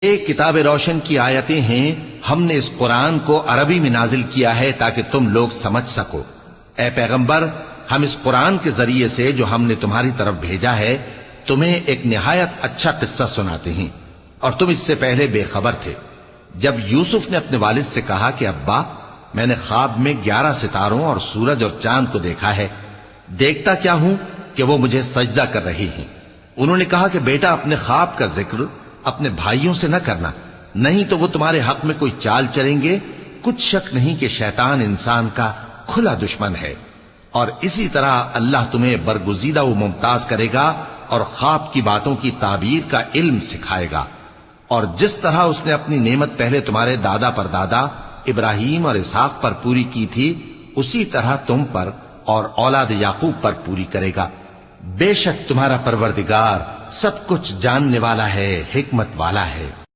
ایک کتاب روشن کی آیتیں ہیں، ہم نے اس قرآن کو عربی میں نازل کیا ہے تاکہ تم لوگ سمجھ سکو۔ اے پیغمبر، ہم اس قرآن کے ذریعے سے جو ہم نے تمہاری طرف بھیجا ہے تمہیں ایک نہایت اچھا قصہ سناتے ہیں، اور تم اس سے پہلے بے خبر تھے۔ جب یوسف نے اپنے والد سے کہا کہ ابا، میں نے خواب میں 11 ستاروں اور سورج اور چاند کو دیکھا ہے، دیکھتا کیا ہوں کہ وہ مجھے سجدہ کر رہے ہیں۔ انہوں نے کہا کہ بیٹا، اپنے خواب کا ذکر اپنے بھائیوں سے نہ کرنا، نہیں تو وہ تمہارے حق میں کوئی چال چلیں گے۔ کچھ شک نہیں کہ شیطان انسان کا کھلا دشمن ہے، اور اسی طرح اللہ تمہیں برگزیدہ و ممتاز کرے گا اور خواب کی باتوں کی تعبیر کا علم سکھائے گا، اور جس طرح اس نے اپنی نعمت پہلے تمہارے دادا پر دادا ابراہیم اور اسحاق پر پوری کی تھی، اسی طرح تم پر اور اولاد یعقوب پر پوری کرے گا۔ بے شک تمہارا پروردگار سب کچھ جاننے والا ہے، حکمت والا ہے۔